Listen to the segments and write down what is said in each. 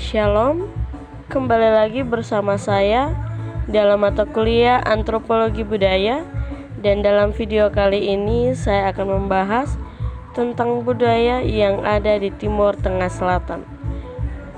Shalom, kembali lagi bersama saya dalam mata kuliah Antropologi Budaya. Dan dalam video kali ini saya akan membahas tentang budaya yang ada di Timur Tengah Selatan.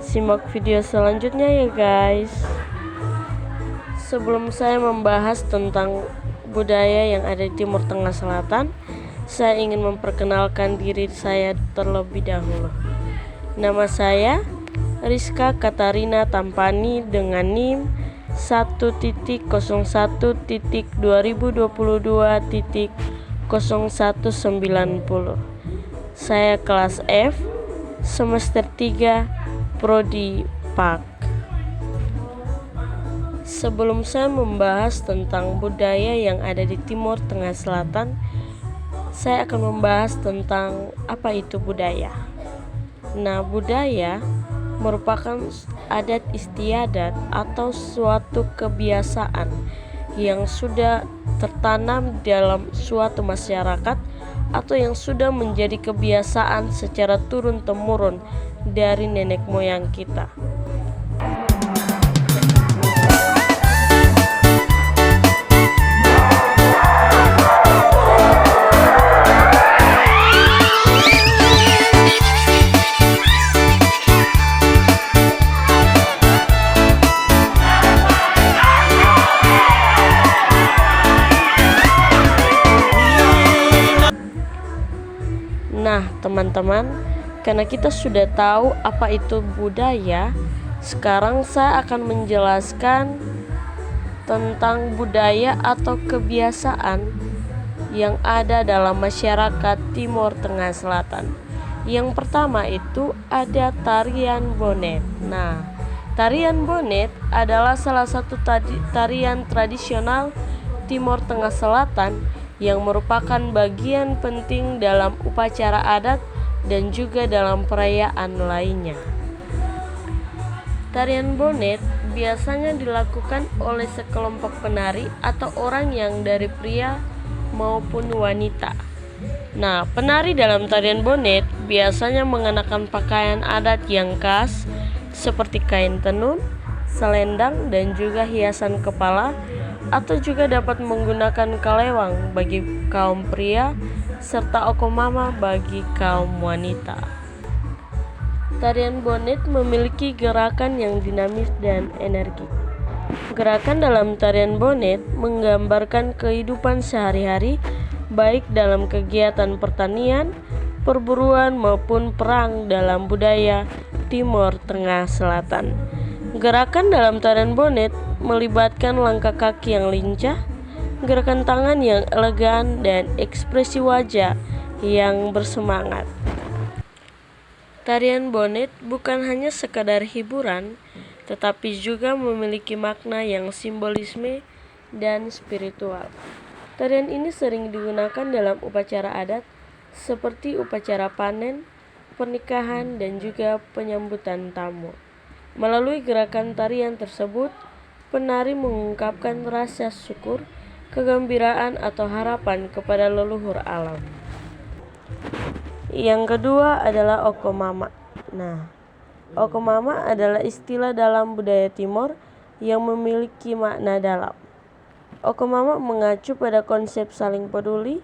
Simak video selanjutnya ya guys. Sebelum saya membahas tentang budaya yang ada di Timur Tengah Selatan, saya ingin memperkenalkan diri saya terlebih dahulu. Nama saya Rizka Katarina Tampani dengan NIM 1.01.2022.0190. Saya kelas F, semester 3, Prodi PAK. Sebelum saya membahas tentang budaya yang ada di Timur Tengah Selatan, saya akan membahas tentang apa itu budaya. Nah, budaya merupakan adat istiadat atau suatu kebiasaan yang sudah tertanam dalam suatu masyarakat atau yang sudah menjadi kebiasaan secara turun-temurun dari nenek moyang kita. Nah, teman-teman, karena kita sudah tahu apa itu budaya, sekarang saya akan menjelaskan tentang budaya atau kebiasaan yang ada dalam masyarakat Timur Tengah Selatan. Yang pertama itu ada tarian bonet. Nah, tarian bonet adalah salah satu tarian tradisional Timur Tengah Selatan yang merupakan bagian penting dalam upacara adat dan juga dalam perayaan lainnya. Tarian bonet biasanya dilakukan oleh sekelompok penari atau orang yang dari pria maupun wanita. Nah, penari dalam tarian bonet biasanya mengenakan pakaian adat yang khas seperti kain tenun, selendang, dan juga hiasan kepala, atau juga dapat menggunakan kalewang bagi kaum pria serta okomama bagi kaum wanita. Tarian bonet memiliki gerakan yang dinamis dan energik. Gerakan dalam tarian bonet menggambarkan kehidupan sehari-hari baik dalam kegiatan pertanian, perburuan maupun perang dalam budaya Timur Tengah Selatan. Gerakan dalam tarian bonet melibatkan langkah kaki yang lincah, gerakan tangan yang elegan, dan ekspresi wajah yang bersemangat. Tarian bonet bukan hanya sekadar hiburan, tetapi juga memiliki makna yang simbolisme dan spiritual. Tarian ini sering digunakan dalam upacara adat seperti upacara panen, pernikahan, dan juga penyambutan tamu. Melalui gerakan tarian tersebut, penari mengungkapkan rasa syukur, kegembiraan, atau harapan kepada leluhur alam. Yang kedua adalah okomama. Nah, okomama adalah istilah dalam budaya Timur yang memiliki makna dalam. Okomama mengacu pada konsep saling peduli,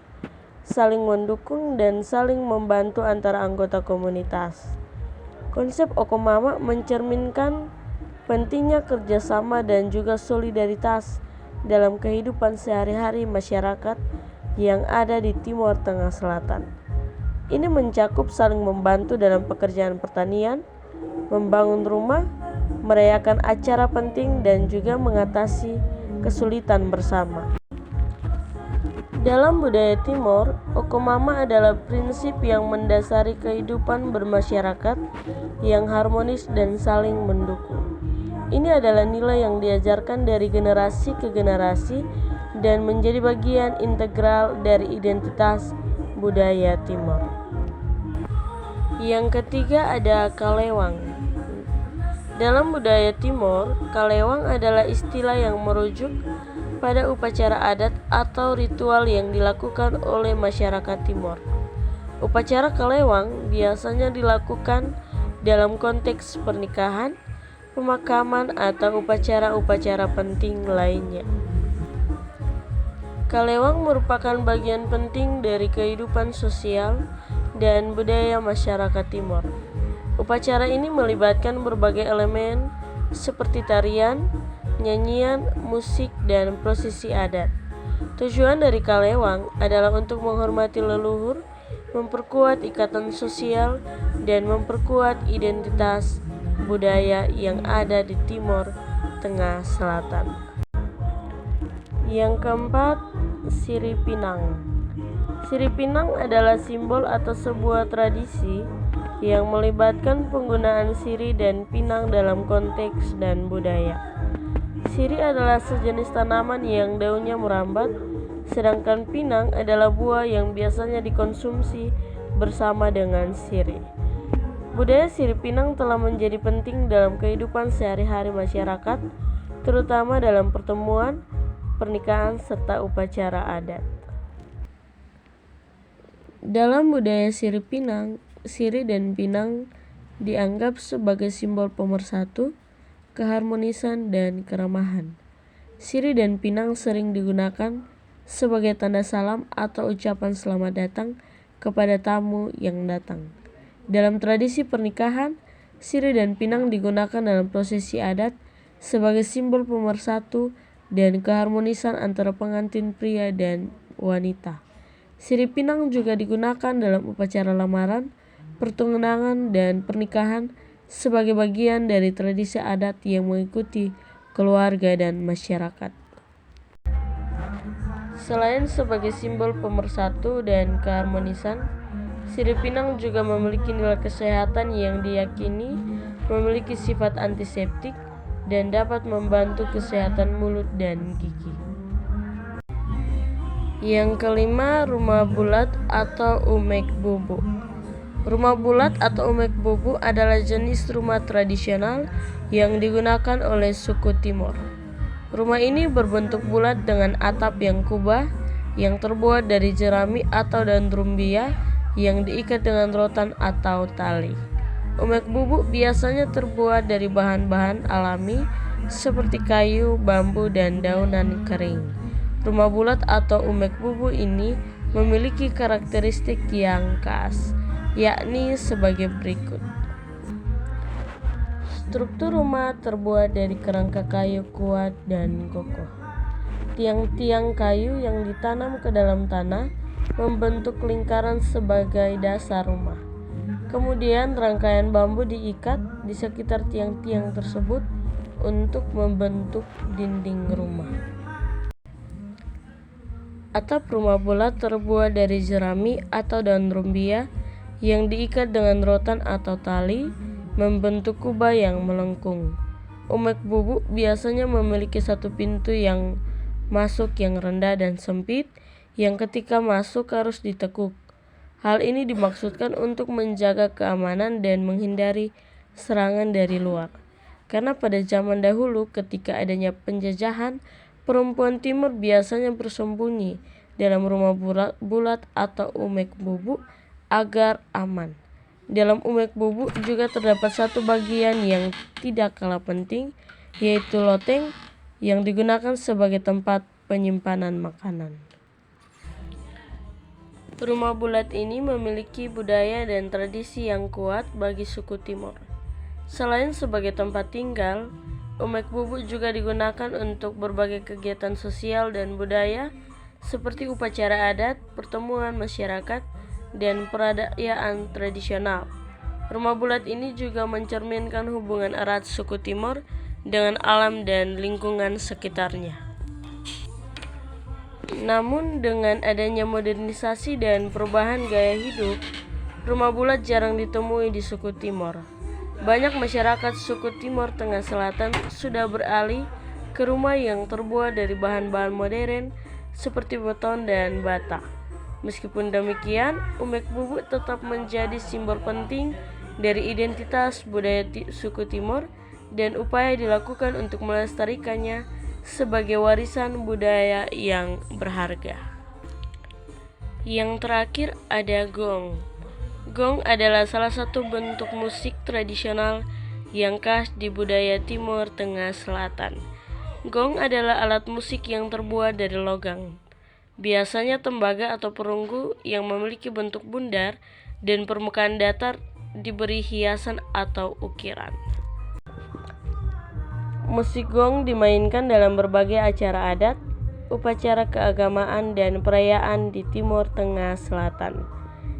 saling mendukung, dan saling membantu antara anggota komunitas. Konsep okomama mencerminkan pentingnya kerjasama dan juga solidaritas dalam kehidupan sehari-hari masyarakat yang ada di Timur Tengah Selatan. Ini mencakup saling membantu dalam pekerjaan pertanian, membangun rumah, merayakan acara penting, dan juga mengatasi kesulitan bersama. Dalam budaya Timur, okomama adalah prinsip yang mendasari kehidupan bermasyarakat yang harmonis dan saling mendukung. Ini adalah nilai yang diajarkan dari generasi ke generasi dan menjadi bagian integral dari identitas budaya Timur. Yang ketiga ada kalewang. Dalam budaya Timur, kalewang adalah istilah yang merujuk pada upacara adat atau ritual yang dilakukan oleh masyarakat Timur. Upacara kalewang biasanya dilakukan dalam konteks pernikahan, pemakaman, atau upacara-upacara penting lainnya. Kalewang merupakan bagian penting dari kehidupan sosial dan budaya masyarakat Timor. Upacara ini melibatkan berbagai elemen seperti tarian, nyanyian, musik, dan prosesi adat. Tujuan dari kalewang adalah untuk menghormati leluhur, memperkuat ikatan sosial, dan memperkuat identitas budaya yang ada di Timor Tengah Selatan. Yang keempat, Sirih Pinang. Sirih Pinang adalah simbol atau sebuah tradisi yang melibatkan penggunaan sirih dan pinang dalam konteks dan budaya. Sirih adalah sejenis tanaman yang daunnya merambat, sedangkan pinang adalah buah yang biasanya dikonsumsi bersama dengan sirih. Budaya sirih pinang telah menjadi penting dalam kehidupan sehari-hari masyarakat, terutama dalam pertemuan, pernikahan, serta upacara adat. Dalam budaya sirih pinang, sirih dan pinang dianggap sebagai simbol pemersatu, keharmonisan, dan keramahan. Sirih dan pinang sering digunakan sebagai tanda salam atau ucapan selamat datang kepada tamu yang datang. Dalam tradisi pernikahan, sirih dan pinang digunakan dalam prosesi adat sebagai simbol pemersatu dan keharmonisan antara pengantin pria dan wanita. Sirih pinang juga digunakan dalam upacara lamaran, pertunangan, dan pernikahan sebagai bagian dari tradisi adat yang mengikuti keluarga dan masyarakat. Selain sebagai simbol pemersatu dan keharmonisan, sirih pinang juga memiliki nilai kesehatan yang diyakini memiliki sifat antiseptik dan dapat membantu kesehatan mulut dan gigi. Yang kelima, rumah bulat atau umek bubu. Rumah bulat atau umek bubu adalah jenis rumah tradisional yang digunakan oleh suku Timor. Rumah ini berbentuk bulat dengan atap yang kubah yang terbuat dari jerami atau daun rumbia yang diikat dengan rotan atau tali. Umek bubu biasanya terbuat dari bahan-bahan alami seperti kayu, bambu, dan daunan kering. Rumah bulat atau umek bubu ini memiliki karakteristik yang khas, yakni sebagai berikut. Struktur rumah terbuat dari kerangka kayu kuat dan kokoh. Tiang-tiang kayu yang ditanam ke dalam tanah membentuk lingkaran sebagai dasar rumah. Kemudian rangkaian bambu diikat di sekitar tiang-tiang tersebut untuk membentuk dinding rumah. Atap rumah bulat terbuat dari jerami atau daun rumbia yang diikat dengan rotan atau tali, membentuk kubah yang melengkung. Umek bubu biasanya memiliki satu pintu yang masuk yang rendah dan sempit, yang ketika masuk harus ditekuk. Hal ini dimaksudkan untuk menjaga keamanan dan menghindari serangan dari luar. Karena pada zaman dahulu ketika adanya penjajahan, perempuan Timur biasanya bersembunyi dalam rumah bulat atau umek bubu agar aman. Dalam umek bubu juga terdapat satu bagian yang tidak kalah penting, yaitu loteng yang digunakan sebagai tempat penyimpanan makanan. Rumah bulat ini memiliki budaya dan tradisi yang kuat bagi suku Timor. Selain sebagai tempat tinggal, umek bubu juga digunakan untuk berbagai kegiatan sosial dan budaya seperti upacara adat, pertemuan masyarakat, dan perayaan tradisional. Rumah bulat ini juga mencerminkan hubungan erat suku Timor dengan alam dan lingkungan sekitarnya. Namun dengan adanya modernisasi dan perubahan gaya hidup, rumah bulat jarang ditemui di suku Timor. Banyak masyarakat suku Timor Tengah Selatan sudah beralih ke rumah yang terbuat dari bahan-bahan modern seperti beton dan bata. Meskipun demikian, umek bubu tetap menjadi simbol penting dari identitas budaya suku Timor dan upaya dilakukan untuk melestarikannya sebagai warisan budaya yang berharga. Yang terakhir ada gong. Gong adalah salah satu bentuk musik tradisional yang khas di budaya Timur Tengah Selatan. Gong adalah alat musik yang terbuat dari logam, biasanya tembaga atau perunggu yang memiliki bentuk bundar dan permukaan datar diberi hiasan atau ukiran. Musik gong dimainkan dalam berbagai acara adat, upacara keagamaan, dan perayaan di Timur Tengah Selatan.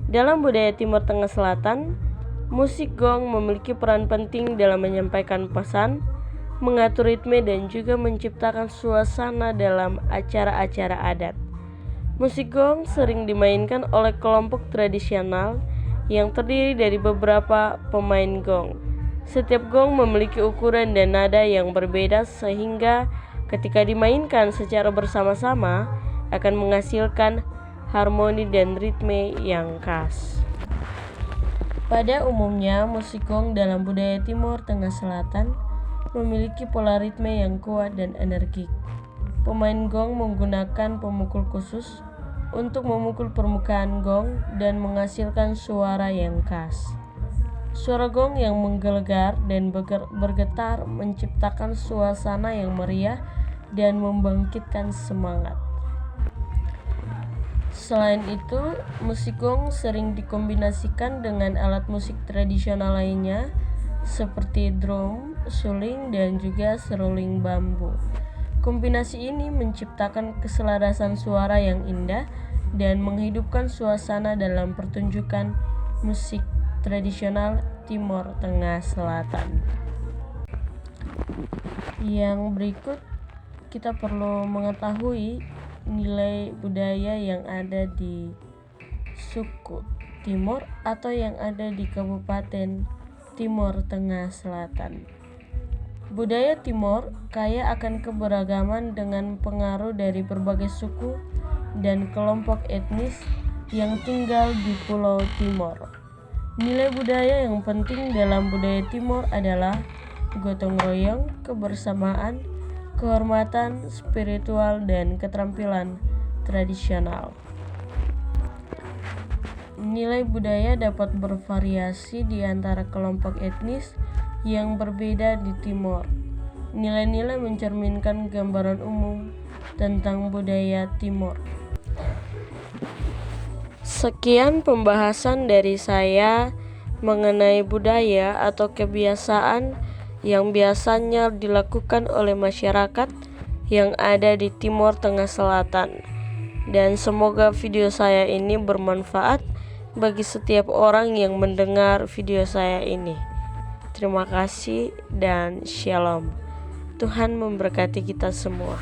Dalam budaya Timur Tengah Selatan, musik gong memiliki peran penting dalam menyampaikan pesan, mengatur ritme, dan juga menciptakan suasana dalam acara-acara adat. Musik gong sering dimainkan oleh kelompok tradisional yang terdiri dari beberapa pemain gong. Setiap gong memiliki ukuran dan nada yang berbeda sehingga ketika dimainkan secara bersama-sama akan menghasilkan harmoni dan ritme yang khas. Pada umumnya, musik gong dalam budaya Timur Tengah Selatan memiliki pola ritme yang kuat dan energik. Pemain gong menggunakan pemukul khusus untuk memukul permukaan gong dan menghasilkan suara yang khas. Suara gong yang menggelegar dan bergetar menciptakan suasana yang meriah dan membangkitkan semangat. Selain itu, musik gong sering dikombinasikan dengan alat musik tradisional lainnya seperti drum, suling, dan juga seruling bambu. Kombinasi ini menciptakan keselarasan suara yang indah dan menghidupkan suasana dalam pertunjukan musik tradisional Timur Tengah Selatan. Yang berikut kita perlu mengetahui nilai budaya yang ada di suku Timur atau yang ada di Kabupaten Timur Tengah Selatan. Budaya Timur kaya akan keberagaman dengan pengaruh dari berbagai suku dan kelompok etnis yang tinggal di Pulau Timor. Nilai budaya yang penting dalam budaya Timur adalah gotong royong, kebersamaan, kehormatan spiritual, dan keterampilan tradisional. Nilai budaya dapat bervariasi di antara kelompok etnis yang berbeda di Timor. Nilai-nilai mencerminkan gambaran umum tentang budaya Timor. Sekian pembahasan dari saya mengenai budaya atau kebiasaan yang biasanya dilakukan oleh masyarakat yang ada di Timur Tengah Selatan. Dan semoga video saya ini bermanfaat bagi setiap orang yang mendengar video saya ini. Terima kasih dan shalom. Tuhan memberkati kita semua.